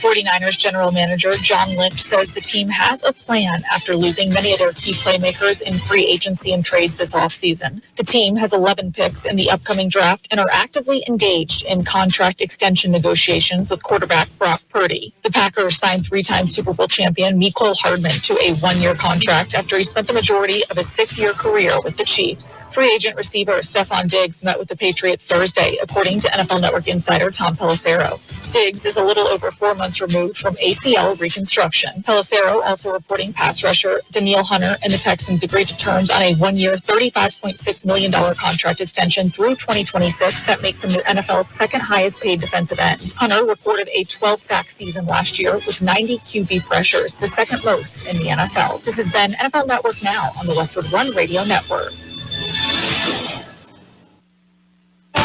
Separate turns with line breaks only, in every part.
49ers general manager John Lynch says the team has a plan after losing many of their key playmakers in free agency and trades this offseason. The team has 11 picks in the upcoming draft and are actively engaged in contract extension negotiations with quarterback Brock Purdy. The Packers signed three-time Super Bowl champion Mecole Hardman to a one-year contract after he spent the majority of his 6-year career with the Chiefs. Free agent receiver Stephon Diggs met with the Patriots Thursday, according to NFL Network insider Tom Pelissero. Diggs is a little over 4 months removed from ACL reconstruction. Pelissero also reporting pass rusher Danielle Hunter and the Texans agreed to terms on a one-year $35.6 million contract extension through 2026 that makes him the NFL's second highest paid defensive end. Hunter recorded a 12-sack season last year with 90 QB pressures, the second most in the NFL. This has been NFL Network Now on the Westwood One Radio Network.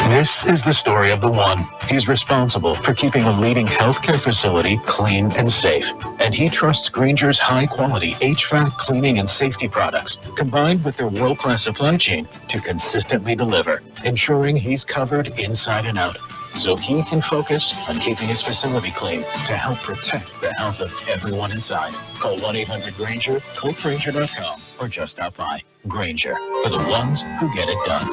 This is the story of the one. He's responsible for keeping a leading healthcare facility clean and safe. And he trusts Grainger's high-quality HVAC cleaning and safety products, combined with their world-class supply chain, to consistently deliver, ensuring he's covered inside and out, so he can focus on keeping his facility clean to help protect the health of everyone inside. Call 1-800-GRAINGER, click Grainger.com, or just stop by. Grainger, for the ones who get it done.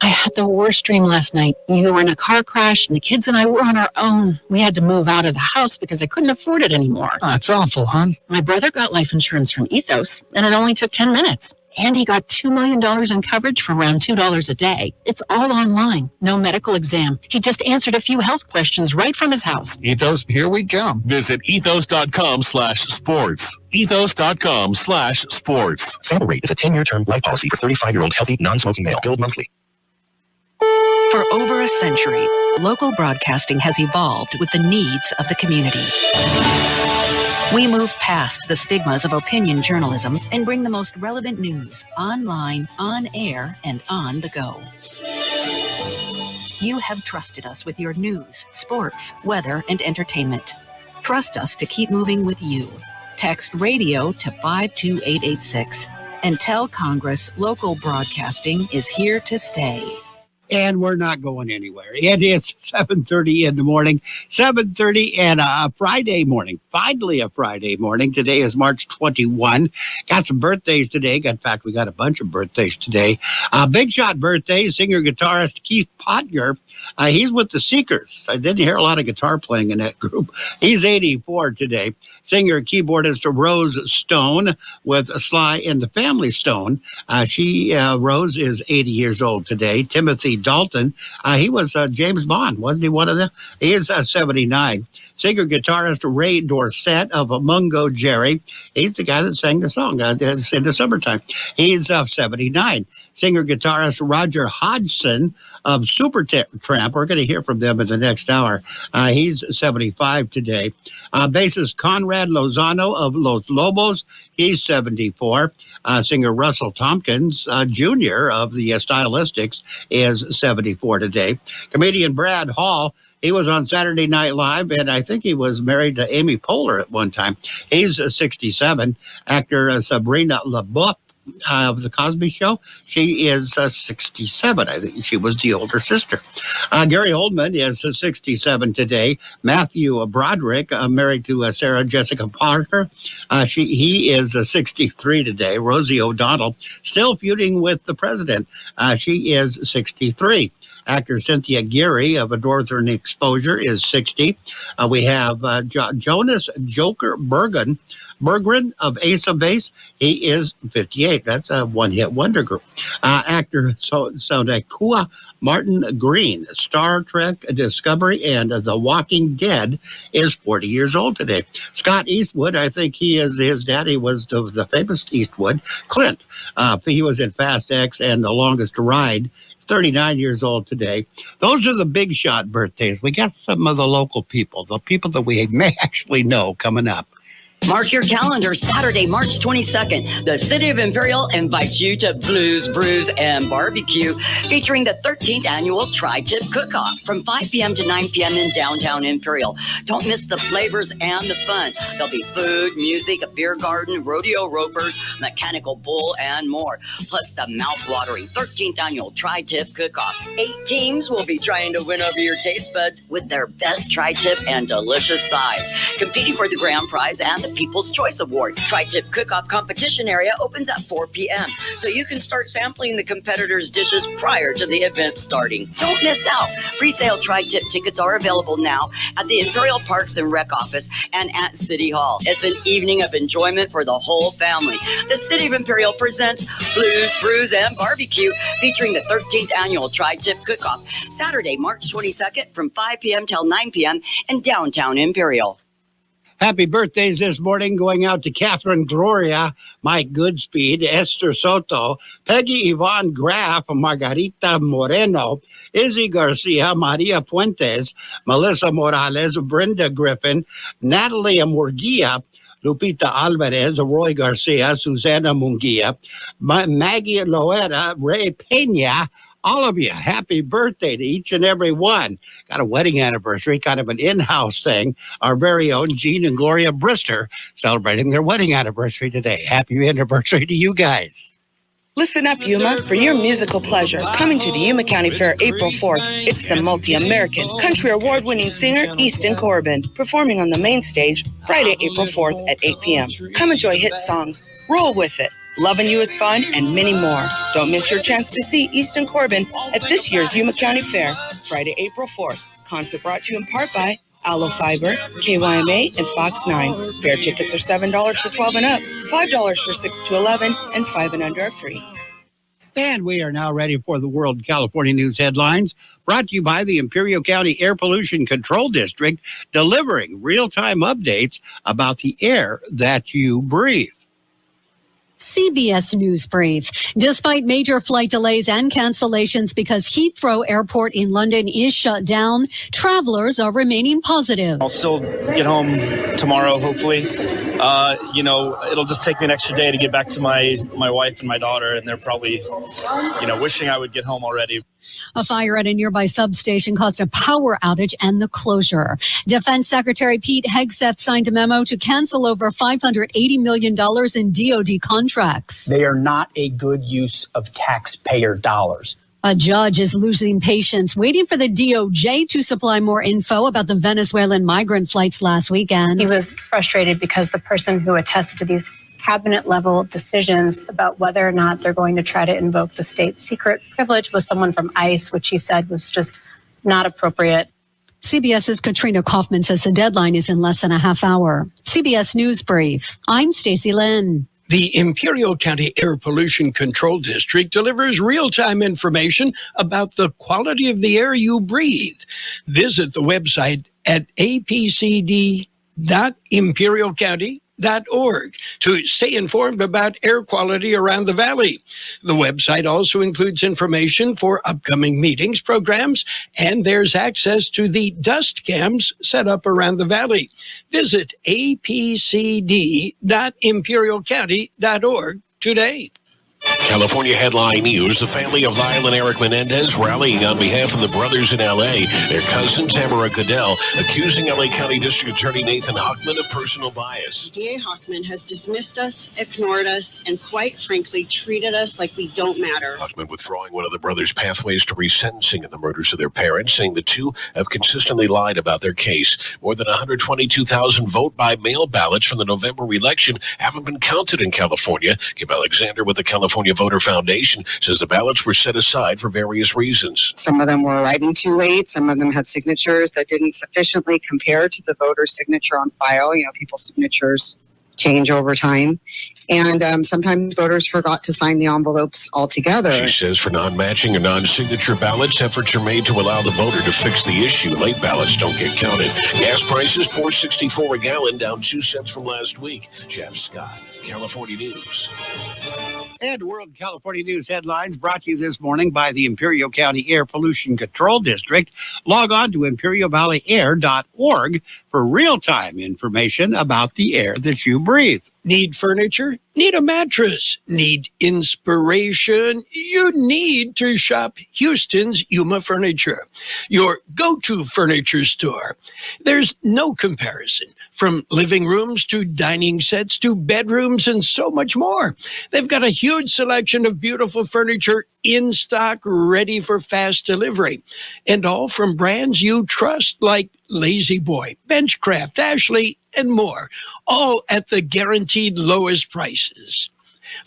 I had the worst dream last night. You were in a car crash, and the kids and I were on our own. We had to move out of the house because I couldn't afford it anymore.
That's awful, hon.
My brother got life insurance from Ethos, and it only took 10 minutes. And he got $2 million in coverage for around $2 a day. It's all online. No medical exam. He just answered a few health questions right from his house.
Ethos, here we come.
Visit ethos.com/sports. Ethos.com/sports.
Sample rate is a 10-year term life policy for 35-year-old healthy, non-smoking male. Billed monthly.
For over a century, local broadcasting has evolved with the needs of the community. We move past the stigmas of opinion journalism and bring the most relevant news online, on air, and on the go. You have trusted us with your news, sports, weather, and entertainment. Trust us to keep moving with you. Text radio to 52886 and tell Congress local broadcasting is here to stay.
And we're not going anywhere. It is 7:30 in the morning, 7:30 and a Friday morning. Finally a Friday morning. Today is March 21. Got some birthdays today. In fact, we got a bunch of birthdays today. Big shot birthday, singer-guitarist Keith Potger. He's with the Seekers. I didn't hear a lot of guitar playing in that group. He's 84 today. Singer-keyboardist Rose Stone with Sly and the Family Stone. Rose is 80 years old today. Timothy Dalton, he was James Bond, wasn't he one of them? He is 79. Singer-guitarist Ray Dorsett of Mungo Jerry. He's the guy that sang the song in the summertime. He's 79. Singer-guitarist Roger Hodgson of Supertramp. We're going to hear from them in the next hour. He's 75 today. Bassist Conrad Lozano of Los Lobos. He's 74. Singer Russell Tompkins, Jr. of the Stylistics, is 74 today. Comedian Brad Hall, he was on Saturday Night Live, and I think he was married to Amy Poehler at one time. He's 67. Actor Sabrina LaBeouf of The Cosby Show, she is 67. I think she was the older sister. Gary Oldman is 67 today. Matthew Broderick, married to Sarah Jessica Parker. He is 63 today. Rosie O'Donnell, still feuding with the president. She is 63. Actor Cynthia Geary of A Northern Exposure is 60. We have Jonas Joker Berggren of Ace of Base. He is 58. That's a one-hit wonder group. Actor Sonekua Martin Green, Star Trek Discovery and The Walking Dead, is 40 years old today. Scott Eastwood, I think his daddy was the famous Eastwood, Clint. He was in Fast X and The Longest Ride. 39 years old today. Those are the big shot birthdays. We got some of the local people, the people that we may actually know coming up.
Mark your calendar, Saturday, March 22nd. The City of Imperial invites you to Blues, Brews, and Barbecue, featuring the 13th annual Tri-Tip Cook-Off from 5 p.m. to 9 p.m. in downtown Imperial. Don't miss the flavors and the fun. There'll be food, music, a beer garden, rodeo ropers, mechanical bull, and more. Plus the mouth-watering 13th annual Tri-Tip Cook-Off. 8 teams will be trying to win over your taste buds with their best Tri-Tip and delicious sides. Competing for the grand prize and the People's Choice Award. Tri-Tip Cook-Off competition area opens at 4 p.m. so you can start sampling the competitors' dishes prior to the event starting. Don't miss out. Pre-sale Tri-Tip tickets are available now at the Imperial Parks and Rec Office and at City Hall. It's an evening of enjoyment for the whole family. The City of Imperial presents Blues, Brews, and Barbecue, featuring the 13th annual Tri-Tip Cook-Off, Saturday, March 22nd from 5 p.m. till 9 p.m. in downtown Imperial.
Happy birthdays this morning going out to Catherine Gloria, Mike Goodspeed, Esther Soto, Peggy Yvonne Graff, Margarita Moreno, Izzy Garcia, Maria Puentes, Melissa Morales, Brenda Griffin, Natalia Murguia, Lupita Alvarez, Roy Garcia, Susana Munguia, Maggie Loera, Ray Pena. All of you, happy birthday to each and every one. Got a wedding anniversary, kind of an in-house thing. Our very own Jean and Gloria Brister celebrating their wedding anniversary today. Happy anniversary to you guys.
Listen up, Yuma, for your musical pleasure. Coming to the Yuma County Fair April 4th, it's the multi-American country award-winning singer Easton Corbin, performing on the main stage Friday, April 4th at 8 p.m. Come enjoy hit songs, roll with it, Loving You is Fun, and many more. Don't miss your chance to see Easton Corbin at this year's Yuma County Fair, Friday, April 4th. Concert brought to you in part by Aloe Fiber, KYMA, and Fox 9. Fair tickets are $7 for 12 and up, $5 for 6 to 11, and 5 and under are free.
And we are now ready for the World California News headlines, brought to you by the Imperial County Air Pollution Control District, delivering real-time updates about the air that you breathe.
CBS News Brief. Despite major flight delays and cancellations because Heathrow Airport in London is shut down, travelers are remaining positive.
I'll still get home tomorrow, hopefully. It'll just take me an extra day to get back to my wife and my daughter, and they're probably, wishing I would get home already.
A fire at a nearby substation caused a power outage and the closure. Defense Secretary Pete Hegseth signed a memo to cancel over $580 million in DoD contracts.
They are not a good use of taxpayer dollars.
A judge is losing patience, waiting for the DOJ to supply more info about the Venezuelan migrant flights last weekend.
He was frustrated because the person who attests to these cabinet-level decisions about whether or not they're going to try to invoke the state secret privilege was someone from ICE, which he said was just not appropriate.
CBS's Katrina Kaufman says the deadline is in less than a half hour. CBS News Brief. I'm Stacey Lynn.
The Imperial County Air Pollution Control District delivers real-time information about the quality of the air you breathe. Visit the website at apcd.imperialcounty.org to stay informed about air quality around the valley. The website also includes information for upcoming meetings, programs, and there's access to the dust cams set up around the valley. Visit apcd.imperialcounty.org today.
California Headline News. The family of Lyle and Eric Menendez rallying on behalf of the brothers in L.A. Their cousin, Tamara Goodell, accusing L.A. County District Attorney Nathan Hochman of personal bias.
DA Hochman has dismissed us, ignored us, and quite frankly treated us like we don't matter.
Hochman withdrawing one of the brothers' pathways to resentencing in the murders of their parents, saying the two have consistently lied about their case. More than 122,000 vote-by-mail ballots from the November election haven't been counted in California. Kim Alexander with the California Voter Foundation says the ballots were set aside for various reasons.
Some of them were arriving too late. Some of them had signatures that didn't sufficiently compare to the voter's signature on file. People's signatures change over time. And sometimes voters forgot to sign the envelopes altogether.
She says for non-matching or non-signature ballots, efforts are made to allow the voter to fix the issue. Late ballots don't get counted. Gas prices, $4.64 a gallon, down 2 cents from last week. Jeff Scott, California News.
And World California News headlines brought to you this morning by the Imperial County Air Pollution Control District. Log on to imperialvalleyair.org for real-time information about the air that you breathe.
Need furniture? Need a mattress? Need inspiration? You need to shop Houston's Yuma Furniture, your go-to furniture store. There's no comparison, from living rooms to dining sets to bedrooms and so much more. They've got a huge selection of beautiful furniture in stock, ready for fast delivery, and all from brands you trust like Lazy Boy, Benchcraft, Ashley, and more, all at the guaranteed lowest prices.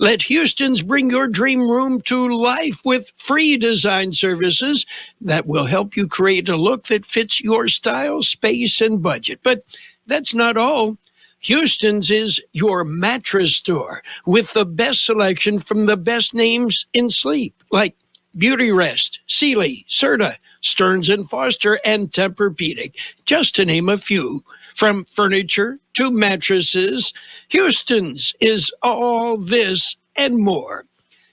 Let Houston's bring your dream room to life with free design services that will help you create a look that fits your style, space, and budget. But that's not all. Houston's is your mattress store with the best selection from the best names in sleep, like Beauty Rest, Sealy, Serta, Stearns & Foster, and Tempur-Pedic, just to name a few. From furniture to mattresses, Houston's is all this and more.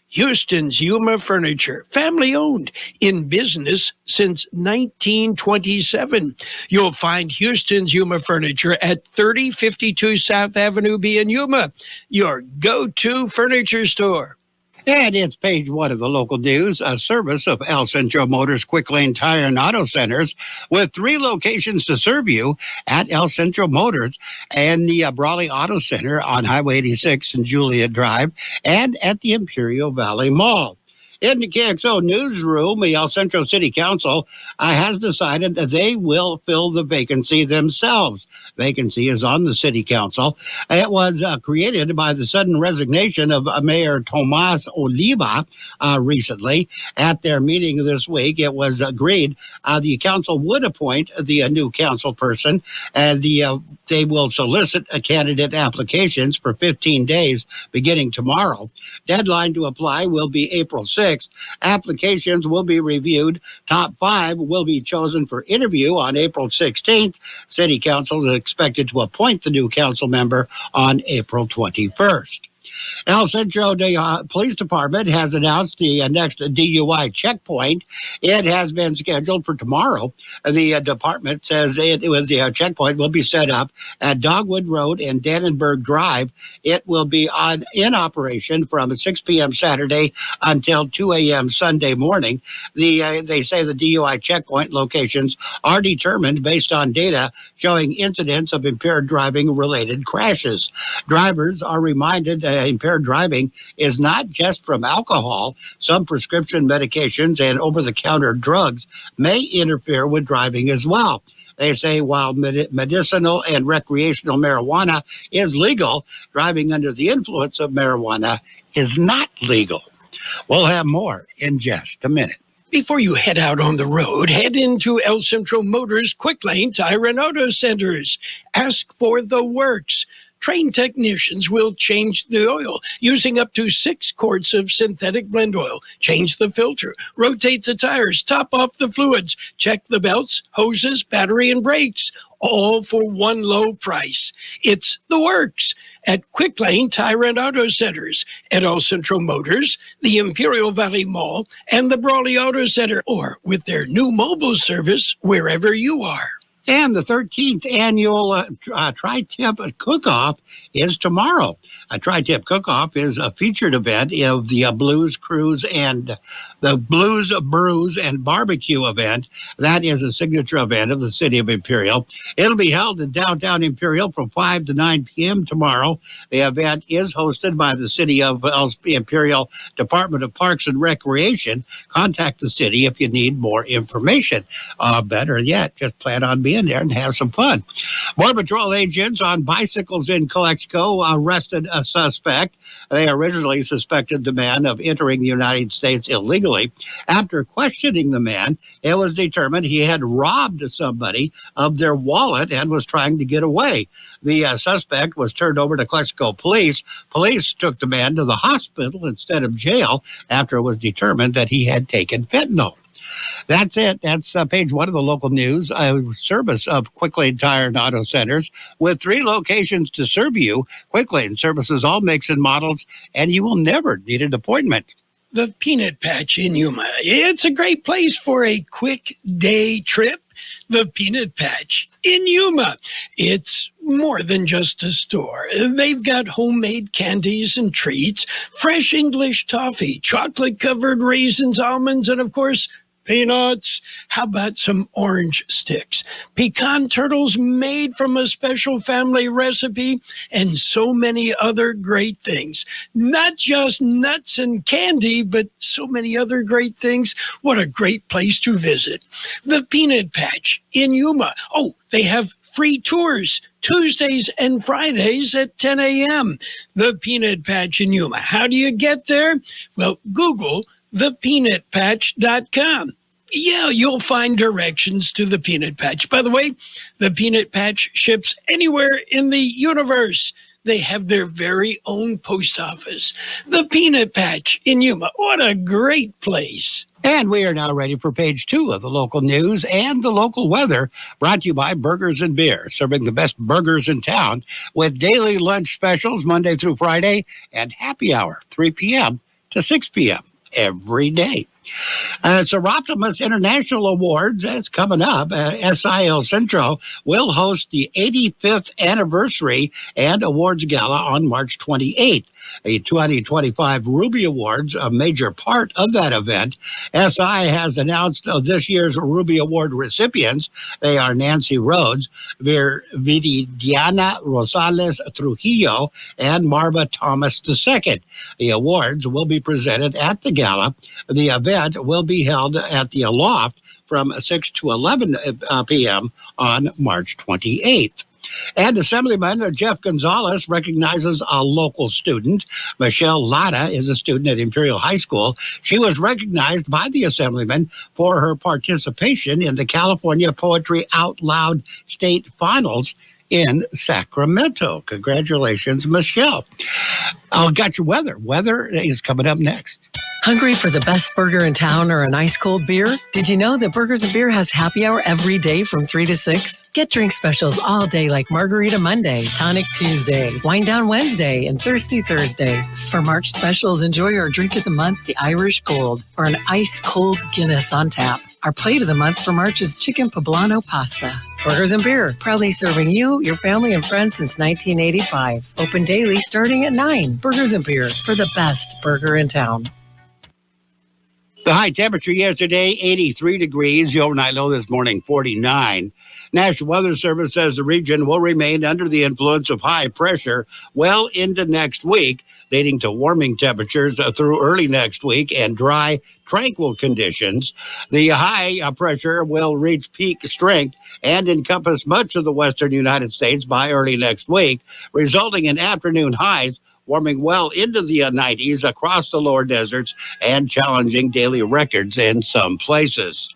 Houston's Yuma Furniture, family-owned, in business since 1927. You'll find Houston's Yuma Furniture at 3052 South Avenue B in Yuma, your go-to furniture store.
And it's page one of the local news, a service of El Centro Motors Quick Lane Tire and Auto Centers with 3 locations to serve you at El Centro Motors and the Brawley Auto Center on Highway 86 and Juliet Drive and at the Imperial Valley Mall. In the KXO newsroom, the El Centro City Council has decided that they will fill the vacancy themselves. Vacancy is on the City Council. It was created by the sudden resignation of Mayor Tomas Oliva recently. At their meeting this week, it was agreed the council would appoint the new council person, and they will solicit candidate applications for 15 days beginning tomorrow. Deadline to apply will be April 6th. Applications will be reviewed. Top 5 will be chosen for interview on April 16th. City Council is expected to appoint the new council member on April 21st. El Centro Police Department has announced the next DUI checkpoint. It has been scheduled for tomorrow. The department says the checkpoint will be set up at Dogwood Road and Dannenberg Drive. It will be in operation from 6 p.m. Saturday until 2 a.m. Sunday morning. They say the DUI checkpoint locations are determined based on data showing incidents of impaired driving-related crashes. Drivers are reminded impaired driving is not just from alcohol. Some prescription medications and over-the-counter drugs may interfere with driving as well. They say while medicinal and recreational marijuana is legal, driving under the influence of marijuana is not legal. We'll have more in just a minute.
Before you head out on the road, head into El Centro Motors Quick Lane Tire and Auto Centers. Ask for the works. Trained technicians will change the oil using up to 6 quarts of synthetic blend oil. Change the filter, rotate the tires, top off the fluids, check the belts, hoses, battery, and brakes, all for one low price. It's the works at Quick Lane Tire and Auto Centers, at El Centro Motors, the Imperial Valley Mall, and the Brawley Auto Center, or with their new mobile service wherever you are.
And the 13th annual Tri-Tip Cook-Off is tomorrow. A Tri-Tip Cook-Off is a featured event of the Blues Cruise and the Blues, Brews, and Barbecue event. That is a signature event of the City of Imperial. It'll be held in downtown Imperial from 5 to 9 p.m. tomorrow. The event is hosted by the City of Imperial Department of Parks and Recreation. Contact the city if you need more information. Better yet, just plan on being there and have some fun. Border Patrol agents on bicycles in Calexico arrested a suspect. They originally suspected the man of entering the United States illegally. After questioning the man, it was determined he had robbed somebody of their wallet and was trying to get away. The suspect was turned over to Calexico police. Police took the man to the hospital instead of jail after it was determined that he had taken fentanyl. That's it. That's page 1 of the local news. A service of Quick Lane Tire and Auto Centers with 3 locations to serve you. Quick Lane services all makes and models, and you will never need an appointment.
The Peanut Patch in Yuma. It's a great place for a quick day trip. The Peanut Patch in Yuma. It's more than just a store. They've got homemade candies and treats, fresh English toffee, chocolate-covered raisins, almonds, and, of course, peanuts. How about some orange sticks? Pecan turtles made from a special family recipe, and so many other great things. Not just nuts and candy, but so many other great things. What a great place to visit. The Peanut Patch in Yuma. Oh, they have free tours Tuesdays and Fridays at 10 a.m. The Peanut Patch in Yuma. How do you get there? Well, Google thepeanutpatch.com. Yeah, you'll find directions to the Peanut Patch. By the way, the Peanut Patch ships anywhere in the universe. They have their very own post office. The Peanut Patch in Yuma. What a great place.
And we are now ready for page 2 of the local news and the local weather, brought to you by Burgers and Beer, serving the best burgers in town with daily lunch specials Monday through Friday and happy hour 3 p.m. to 6 p.m. every day. Seroptimus International Awards, that's coming up. SIL Centro will host the 85th anniversary and awards gala on March 28th. The 2025 Ruby Awards, a major part of that event. SI has announced this year's Ruby Award recipients. They are Nancy Rhodes, Viridiana Rosales Trujillo, and Marva Thomas II. The awards will be presented at the gala. The event will be held at the Aloft from 6 to 11 p.m. on March 28th. And Assemblyman Jeff Gonzalez recognizes a local student. Michelle Latta is a student at Imperial High School. She was recognized by the Assemblyman for her participation in the California Poetry Out Loud State Finals in Sacramento. Congratulations, Michelle. I'll got your weather. Weather is coming up next.
Hungry for the best burger in town or an ice cold beer? Did you know that Burgers and Beer has happy hour every day from 3 to 6? Get drink specials all day like Margarita Monday, Tonic Tuesday, Wine Down Wednesday, and Thirsty Thursday. For March specials, enjoy our drink of the month, the Irish Gold, or an ice cold Guinness on tap. Our plate of the month for March is chicken poblano pasta. Burgers and Beer, proudly serving you, your family, and friends since 1985. Open daily starting at 9. Burgers and Beer, for the best burger in town.
The high temperature yesterday, 83 degrees. The overnight low this morning, 49. National Weather Service says the region will remain under the influence of high pressure well into next week, leading to warming temperatures through early next week and dry, tranquil conditions. The high pressure will reach peak strength and encompass much of the western United States by early next week, resulting in afternoon highs warming well into the 90s across the lower deserts and challenging daily records in some places.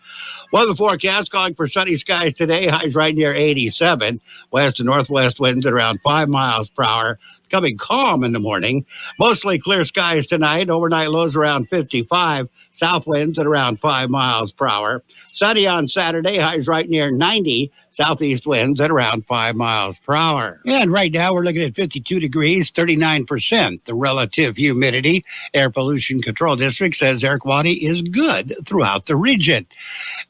Weather forecast calling for sunny skies today, highs right near 87. West and northwest winds at around 5 miles per hour. Becoming calm in the morning. Mostly clear skies tonight. Overnight lows around 55. South winds at around 5 miles per hour. Sunny on Saturday, highs right near 90. Southeast winds at around 5 miles per hour. And right now we're looking at 52 degrees, 39% the relative humidity. Air Pollution Control District says air quality is good throughout the region.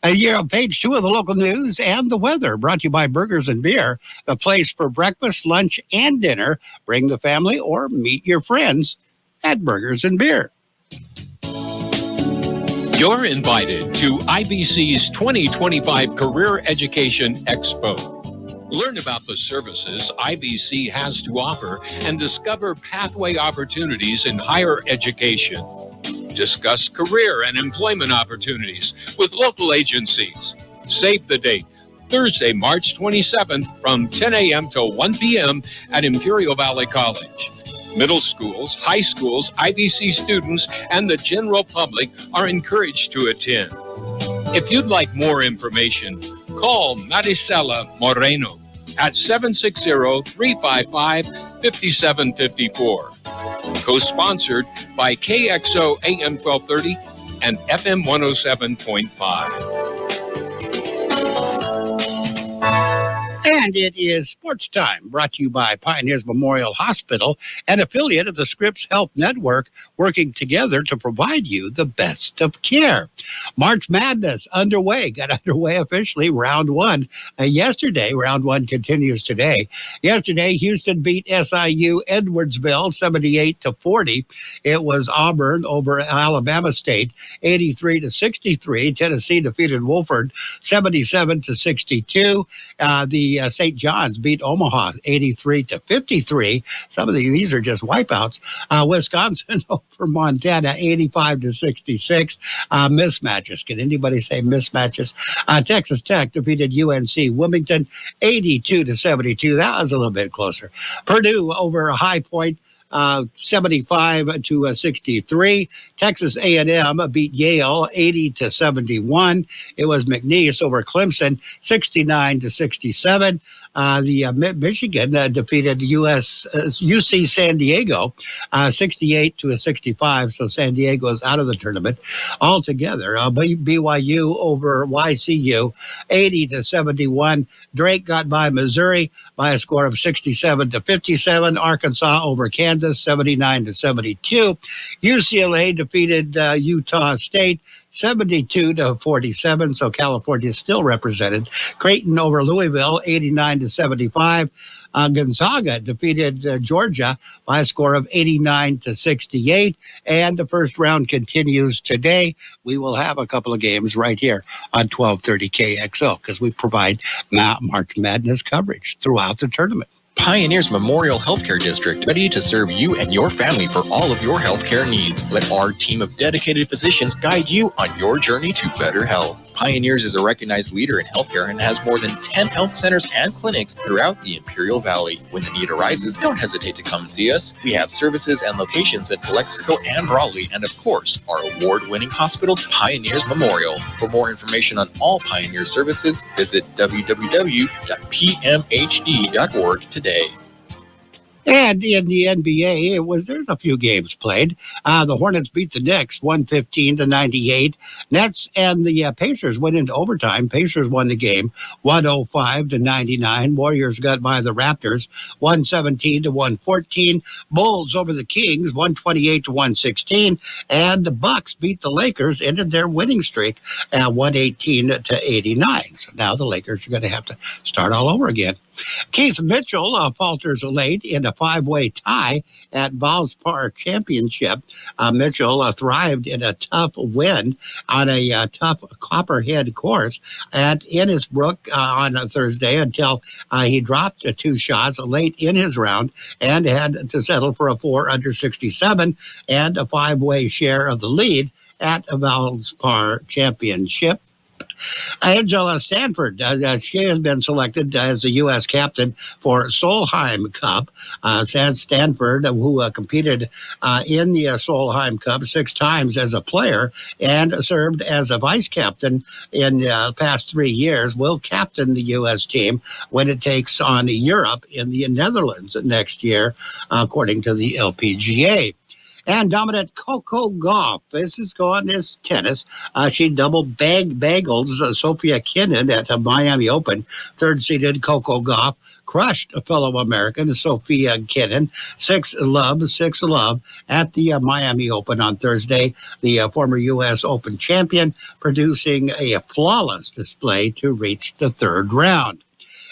You're on page 2 of the local news and the weather, brought to you by Burgers and Beer, the place for breakfast, lunch, and dinner. Bring the family or meet your friends at Burgers and Beer.
You're invited to IBC's 2025 Career Education Expo. Learn about the services IBC has to offer and discover pathway opportunities in higher education. Discuss career and employment opportunities with local agencies. Save the date, Thursday, March 27th from 10 a.m. to 1 p.m. at Imperial Valley College. Middle schools, high schools, IBC students, and the general public are encouraged to attend. If you'd like more information, call Maricela Moreno at 760-355-5754. Co-sponsored by KXO AM 1230, and FM 107.5.
And it is sports time, brought to you by Pioneers Memorial Hospital, an affiliate of the Scripps Health Network, working together to provide you the best of care. March Madness underway, got underway officially, round one. Yesterday, round one continues today. Yesterday, Houston beat SIU Edwardsville 78-40. It was Auburn over Alabama State 83-63. Tennessee defeated Wofford 77-62. The St. John's beat Omaha 83-53. Some of these are just wipeouts. Wisconsin over Montana 85-66. Mismatches. Can anybody say mismatches? Texas Tech defeated UNC Wilmington 82-72. That was a little bit closer. Purdue over High Point 75-63. Texas A&M beat Yale 80-71. It was McNeese over Clemson 69-67. Michigan defeated UC San Diego 68-65. So San Diego is out of the tournament altogether. BYU over YCU 80-71. Drake got by Missouri by a score of 67-57. Arkansas over Kansas 79-72. UCLA defeated Utah State 72-47, so California is still represented. Creighton over Louisville, 89-75. Gonzaga defeated Georgia by a score of 89-68, and the first round continues today. We will have a couple of games right here on 1230 KXO because we provide March Madness coverage throughout the tournament.
Pioneers Memorial Healthcare District, ready to serve you and your family for all of your healthcare needs. Let our team of dedicated physicians guide you on your journey to better health. Pioneers is a recognized leader in healthcare and has more than 10 health centers and clinics throughout the Imperial Valley. When the need arises, don't hesitate to come see us. We have services and locations at Calexico and Raleigh, and of course, our award-winning hospital, Pioneers Memorial. For more information on all Pioneer services, visit www.pmhd.org today.
And in the NBA, there's a few games played. The Hornets beat the Knicks 115-98. Nets and the Pacers went into overtime. Pacers won the game 105-99. Warriors got by the Raptors 117-114. Bulls over the Kings 128-116. And the Bucks beat the Lakers, ended their winning streak at 118-89. So now the Lakers are going to have to start all over again. Keith Mitchell falters late in a five-way tie at Valspar Championship. Mitchell thrived in a tough win on a tough Copperhead course at Innisbrook on Thursday until he dropped two shots late in his round and had to settle for a 4 under 67 and a five-way share of the lead at Valspar Championship. Angela Stanford, she has been selected as the U.S. captain for Solheim Cup. Stanford, who competed in the Solheim Cup 6 times as a player and served as a vice captain in the past 3 years, will captain the U.S. team when it takes on Europe in the Netherlands next year, according to the LPGA. And dominant Coco Gauff. This tennis. She bagels Sophia Kenin at the Miami Open. Third-seeded Coco Gauff crushed a fellow American, Sophia Kenin, 6-love at the Miami Open on Thursday. The former U.S. Open champion producing a flawless display to reach the third round.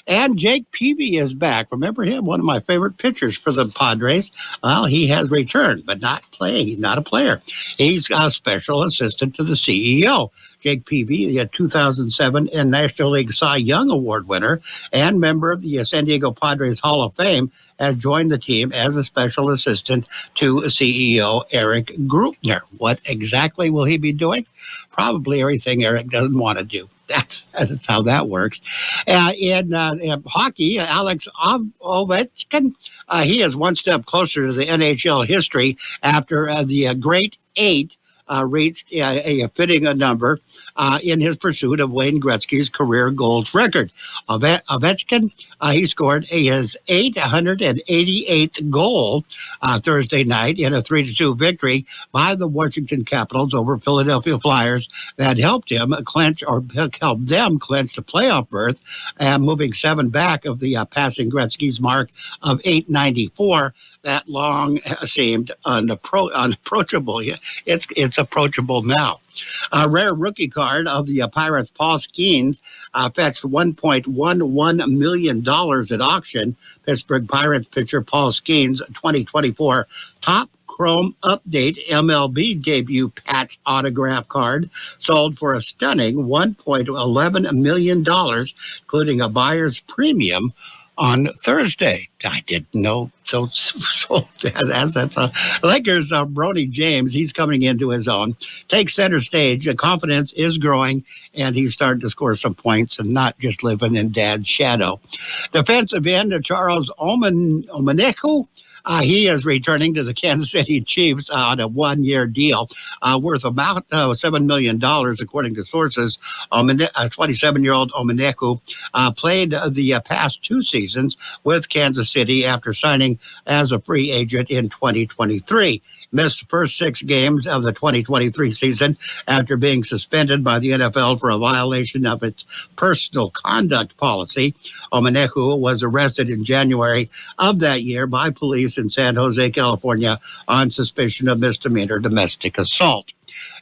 And Jake Peavy is back. Remember him? One of my favorite pitchers for the Padres. Well, he has returned, but not playing. He's not a player. He's a special assistant to the CEO. Jake Peavy, the 2007 and National League Cy Young Award winner and member of the San Diego Padres Hall of Fame, has joined the team as a special assistant to CEO Eric Grupner. What exactly will he be doing? Probably everything Eric doesn't want to do. That's how that works. In hockey, Alex Ovechkin, he is one step closer to the NHL history after the Great 8 reached a fitting number in his pursuit of Wayne Gretzky's career goals record. Ovechkin, he scored his 888th goal Thursday night in a 3-2 victory by the Washington Capitals over Philadelphia Flyers that helped them clinch the playoff berth, moving 7 back of the passing Gretzky's mark of 894. That long seemed unapproachable. It's approachable now. A rare rookie card of the Pirates' Paul Skeens fetched $1.11 million at auction. Pittsburgh Pirates pitcher Paul Skeens' 2024 Top Chrome Update MLB debut patch autograph card sold for a stunning $1.11 million, including a buyer's premium on Thursday. I didn't know. So that's Lakers Bronny James. He's coming into his own. Takes center stage. Confidence is growing, and he's starting to score some points and not just living in dad's shadow. Defensive end Charles Omenihu. He is returning to the Kansas City Chiefs on a 1-year deal worth about $7 million, according to sources. 27-year-old Omenihu played the past 2 seasons with Kansas City after signing as a free agent in 2023. Missed the first 6 games of the 2023 season after being suspended by the NFL for a violation of its personal conduct policy. Omenihu was arrested in January of that year by police in San Jose, California, on suspicion of misdemeanor domestic assault.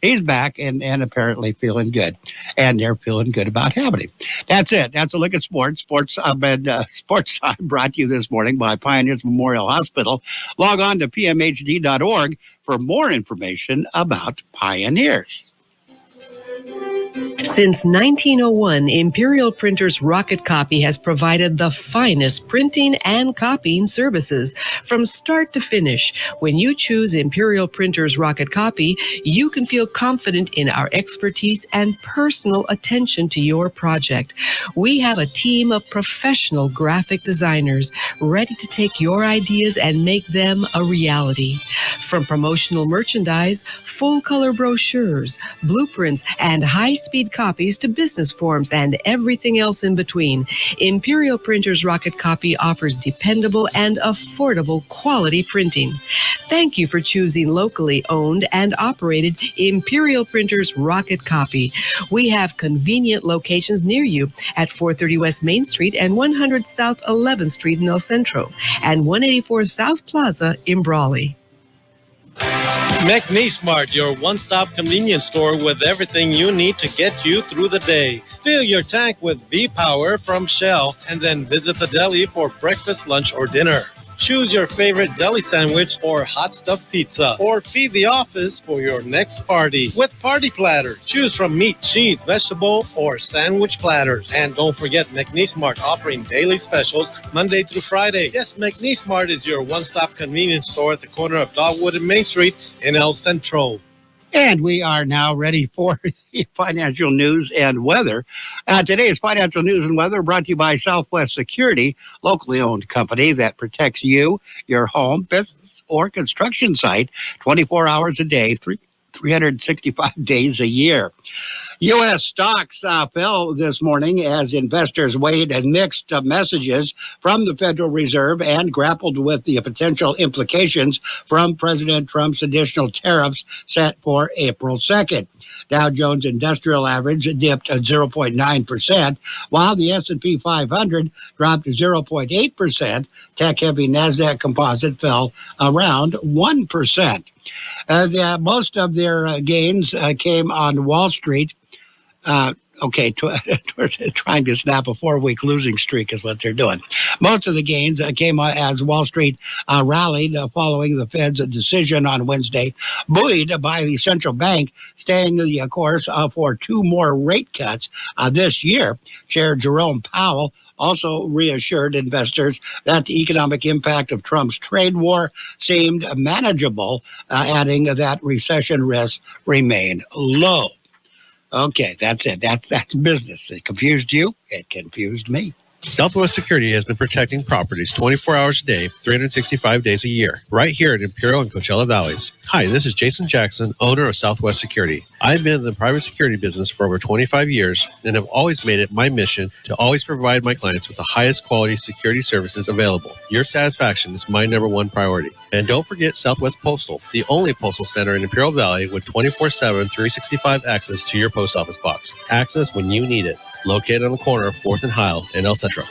He's back and apparently feeling good, and they're feeling good about having him. That's it. That's a look at sports. Sports Time brought to you this morning by Pioneers Memorial Hospital. Log on to pmhd.org for more information about Pioneers.
Since 1901, Imperial Printers Rocket Copy has provided the finest printing and copying services from start to finish. When you choose Imperial Printers Rocket Copy, you can feel confident in our expertise and personal attention to your project. We have a team of professional graphic designers ready to take your ideas and make them a reality. From promotional merchandise, full-color brochures, blueprints, and high-speed copies to business forms and everything else in between, Imperial Printers Rocket Copy offers dependable and affordable quality printing. Thank you for choosing locally owned and operated Imperial Printers Rocket Copy. We have convenient locations near you at 430 West Main Street and 100 South 11th Street in El Centro and 184 South Plaza in Brawley.
McNeesmart, your one-stop convenience store with everything you need to get you through the day. Fill your tank with V-Power from Shell and then visit the deli for breakfast, lunch, or dinner. Choose your favorite deli sandwich or hot stuffed pizza, or feed the office for your next party with party platters. Choose from meat, cheese, vegetable, or sandwich platters. And don't forget McNeesmart offering daily specials Monday through Friday. Yes, McNeesmart is your one-stop convenience store at the corner of Dogwood and Main Street in El Centro.
And we are now ready for the financial news and weather. Today's financial news and weather brought to you by Southwest Security, locally owned company that protects you, your home, business, or construction site 24 hours a day, 365 days a year. U.S. stocks fell this morning as investors weighed mixed messages from the Federal Reserve and grappled with the potential implications from President Trump's additional tariffs set for April 2nd. Dow Jones Industrial Average dipped 0.9%, while the S&P 500 dropped 0.8%. Tech-heavy NASDAQ Composite fell around 1%. Most of their gains came on Wall Street. Trying to snap a 4-week losing streak is what they're doing. Most of the gains came as Wall Street rallied following the Fed's decision on Wednesday, buoyed by the central bank staying the course for 2 more rate cuts this year. Chair Jerome Powell also reassured investors that the economic impact of Trump's trade war seemed manageable, adding that recession risks remain low. Okay, that's it. That's business. It confused you. It confused me.
Southwest Security has been protecting properties 24 hours a day, 365 days a year, right here in Imperial and Coachella Valleys. Hi, this is Jason Jackson, owner of Southwest Security. I've been in the private security business for over 25 years and have always made it my mission to always provide my clients with the highest quality security services available. Your satisfaction is my number one priority. And don't forget Southwest Postal, the only postal center in Imperial Valley with 24/7, 365 access to your post office box. Access when you need it. Located on the corner of 4th and Heil in El Centro.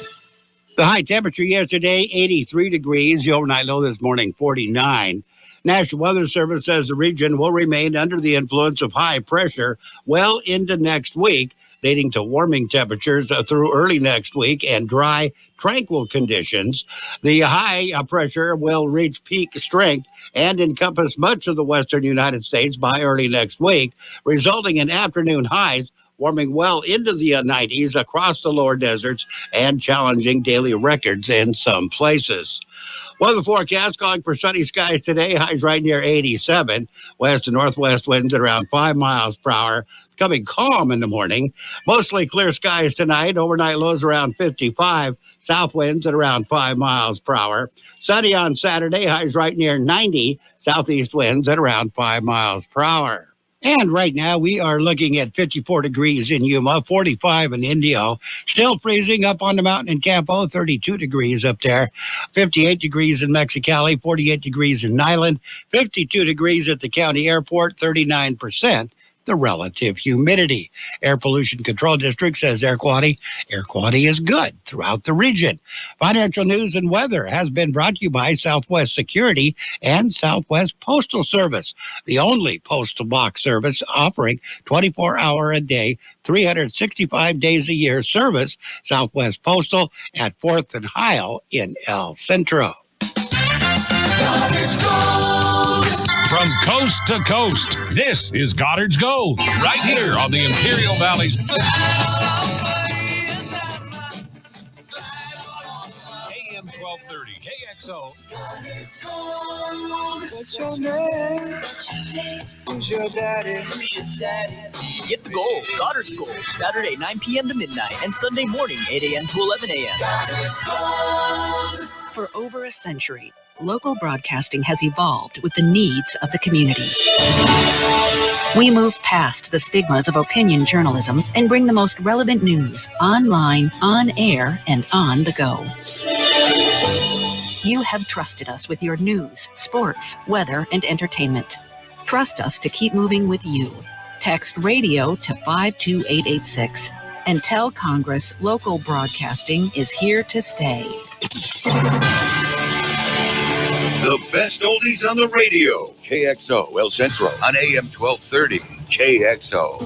The high temperature yesterday, 83 degrees. The overnight low this morning, 49. National Weather Service says the region will remain under the influence of high pressure well into next week, leading to warming temperatures through early next week and dry, tranquil conditions. The high pressure will reach peak strength and encompass much of the western United States by early next week, resulting in afternoon highs warming well into the 90s across the lower deserts and challenging daily records in some places. Weather forecast calling for sunny skies today, highs right near 87. West and northwest winds at around 5 miles per hour. Becoming calm in the morning. Mostly clear skies tonight. Overnight lows around 55. South winds at around 5 miles per hour. Sunny on Saturday, highs right near 90. Southeast winds at around 5 miles per hour. And right now we are looking at 54 degrees in Yuma, 45 in Indio. Still freezing up on the mountain in Campo, 32 degrees up there. 58 degrees in Mexicali, 48 degrees in Nyland, 52 degrees at the county airport, 39% the relative humidity. Air Pollution Control District says air quality is good throughout the region. Financial news and weather has been brought to you by Southwest Security and Southwest Postal Service, the only postal box service offering 24-hour-a-day, 365 days a year service. Southwest Postal at 4th and Heil in El Centro.
From coast to coast, this is Goddard's Gold, right here on the Imperial Valley's AM 1230 KXO.
Goddard's Gold. What's your name? Who's your daddy?
Get the gold, Goddard's Gold, Saturday 9 p.m. to midnight and Sunday morning 8 a.m. to 11 a.m.
Goddard's Gold.
For over a century, local broadcasting has evolved with the needs of the community. We move past the stigmas of opinion journalism and bring the most relevant news online, on air, and on the go. You have trusted us with your news, sports, weather, and entertainment. Trust us to keep moving with you. Text radio to 52886 and tell Congress local broadcasting is here to stay.
The best oldies on the radio. KXO El Centro on AM 1230. KXO.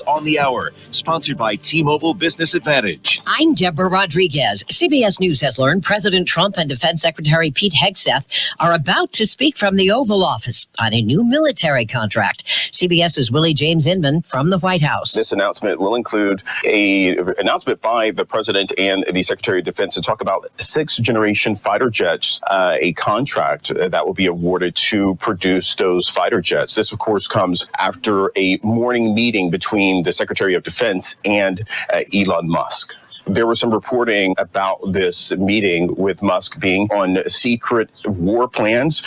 On the Hour, sponsored by T-Mobile Business Advantage.
I'm Deborah Rodriguez. CBS News has learned President Trump and Defense Secretary Pete Hegseth are about to speak from the Oval Office on a new military contract. CBS's Willie James Inman from the White House.
This announcement will include an announcement by the President and the Secretary of Defense to talk about 6th-generation fighter jets, a contract that will be awarded to produce those fighter jets. This, of course, comes after a morning meeting between the Secretary of Defense and Elon Musk. There was some reporting about this meeting with Musk being on secret war plans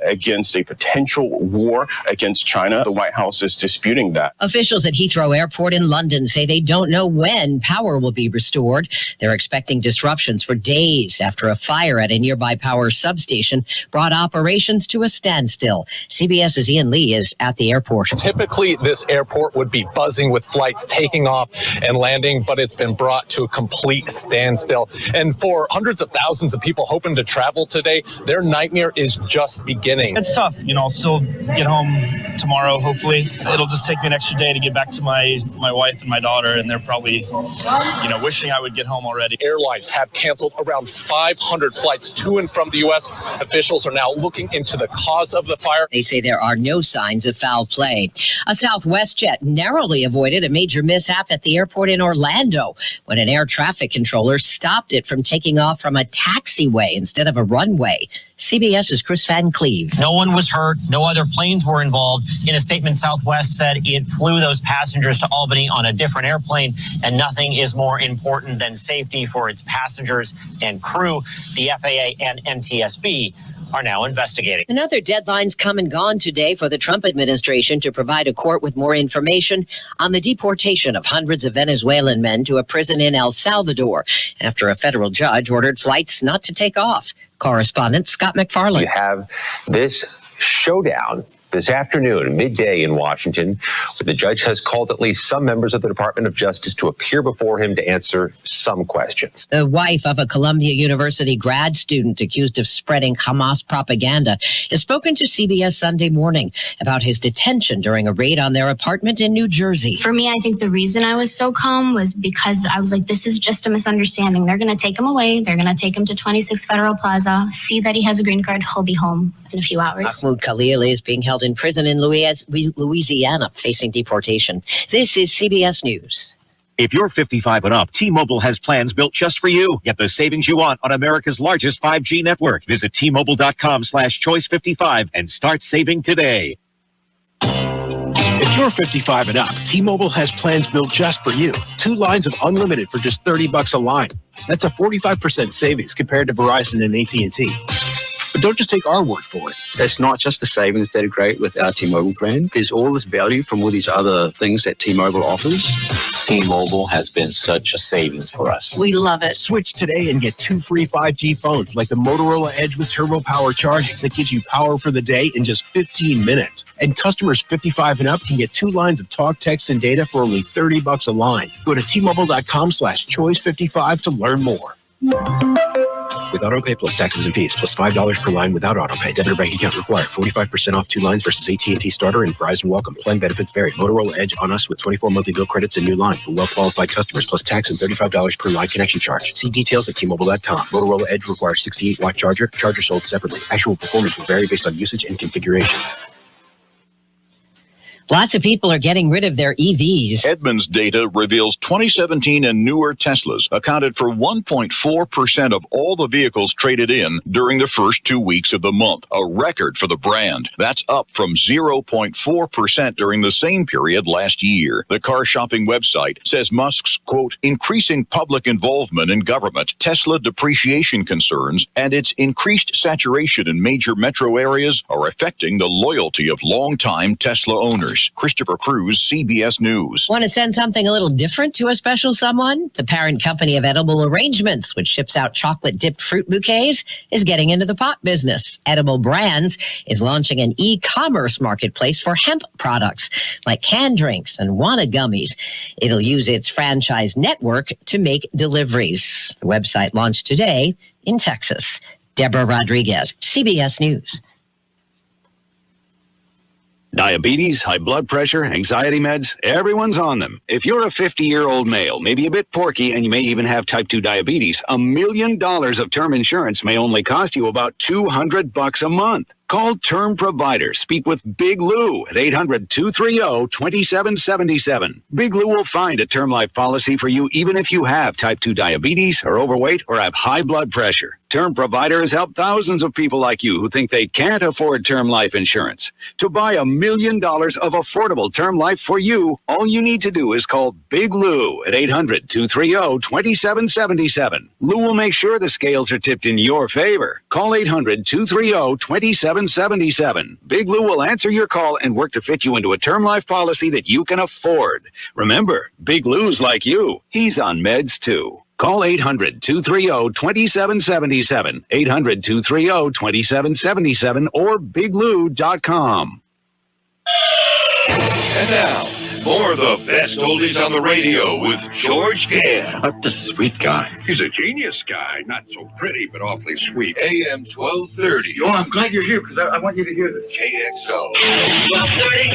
against a potential war against China. The White House is disputing that.
Officials at Heathrow Airport in London say they don't know when power will be restored. They're expecting disruptions for days after a fire at a nearby power substation brought operations to a standstill. CBS's Ian Lee is at the airport.
Typically, this airport would be buzzing with flights taking off and landing, but it's been brought to a complete standstill. And for hundreds of thousands of people hoping to travel today, their nightmare is just beginning.
It's tough, I'll still get home tomorrow, hopefully. It'll just take me an extra day to get back to my wife and my daughter, and they're probably, wishing I would get home already.
Airlines have canceled around 500 flights to and from the U.S. Officials are now looking into the cause of the fire.
They say there are no signs of foul play. A Southwest jet narrowly avoided a major mishap at the airport in Orlando when an air traffic controllers stopped it from taking off from a taxiway instead of a runway. CBS's Chris Van Cleve.
No one was hurt. No other planes were involved. In a statement, Southwest said it flew those passengers to Albany on a different airplane, and nothing is more important than safety for its passengers and crew. The FAA and NTSB are now investigating.
And other deadlines come and gone today for the Trump administration to provide a court with more information on the deportation of hundreds of Venezuelan men to a prison in El Salvador after a federal judge ordered flights not to take off. Correspondent Scott McFarland.
You have this showdown this afternoon, midday in Washington, where the judge has called at least some members of the Department of Justice to appear before him to answer some questions.
The wife of a Columbia University grad student accused of spreading Hamas propaganda has spoken to CBS Sunday Morning about his detention during a raid on their apartment in New Jersey.
For me, I think the reason I was so calm was because I was like, this is just a misunderstanding. They're going to take him away. They're going to take him to 26 Federal Plaza, see that he has a green card. He'll be home in a few hours.
Mahmoud Khalil is being held in prison in Louisiana, facing deportation. This is CBS News.
If you're 55 and up, T-Mobile has plans built just for you. Get the savings you want on America's largest 5G network. Visit T-Mobile.com/choice55 and start saving today.
If you're 55 and up, T-Mobile has plans built just for you. 2 lines of unlimited for just $30 a line. That's a 45% savings compared to Verizon and AT&T. But don't just take our word for it.
It's not just the savings that are great with our T-Mobile brand. There's all this value from all these other things that T-Mobile offers.
T-Mobile has been such a savings for us.
We love it.
Switch today and get 2 free 5G phones like the Motorola Edge with Turbo Power charging that gives you power for the day in just 15 minutes. And customers 55 and up can get 2 lines of talk, text, and data for only $30 a line. Go to T-Mobile.com/choice55 to learn more. With AutoPay plus taxes and fees, plus $5 per line without AutoPay. Debit or bank account required. 45% off 2 lines versus AT&T Starter and Verizon Welcome. Plan benefits vary. Motorola Edge on us with 24 monthly bill credits and new line for well-qualified customers, plus tax and $35 per line connection charge. See details at T-Mobile.com. Motorola Edge requires 68-watt charger. Charger sold separately. Actual performance will vary based on usage and configuration.
Lots of people are getting rid of their EVs.
Edmunds data reveals 2017 and newer Teslas accounted for 1.4% of all the vehicles traded in during the first 2 weeks of the month, a record for the brand. That's up from 0.4% during the same period last year. The car shopping website says Musk's, quote, increasing public involvement in government, Tesla depreciation concerns, and its increased saturation in major metro areas are affecting the loyalty of longtime Tesla owners. Christopher Cruz, CBS News.
Want to send something a little different to a special someone? The parent company of Edible Arrangements, which ships out chocolate-dipped fruit bouquets, is getting into the pot business. Edible Brands is launching an e-commerce marketplace for hemp products like canned drinks and Wana gummies. It'll use its franchise network to make deliveries. The website launched today in Texas. Deborah Rodriguez, CBS News.
Diabetes, high blood pressure, anxiety meds, everyone's on them. If you're a 50-year-old male, maybe a bit porky, and you may even have type 2 diabetes, $1 million of term insurance may only cost you about $200 a month. Call Term Provider. Speak with Big Lou at 800-230-2777. Big Lou will find a term life policy for you even if you have type 2 diabetes, are overweight, or have high blood pressure. Term Provider has helped thousands of people like you who think they can't afford term life insurance. To buy $1 million of affordable term life for you, all you need to do is call Big Lou at 800-230-2777. Lou will make sure the scales are tipped in your favor. Call 800-230-2777. Big Lou will answer your call and work to fit you into a term life policy that you can afford. Remember, Big Lou's like you. He's on meds too. Call 800-230-2777, 800-230-2777, or biglou.com.
And now, more of the best oldies on the radio with George Gale.
What a sweet guy.
He's a genius guy. Not so pretty, but awfully sweet. AM 1230.
Oh, I'm glad you're here because I want you to hear this.
KXO.
1230.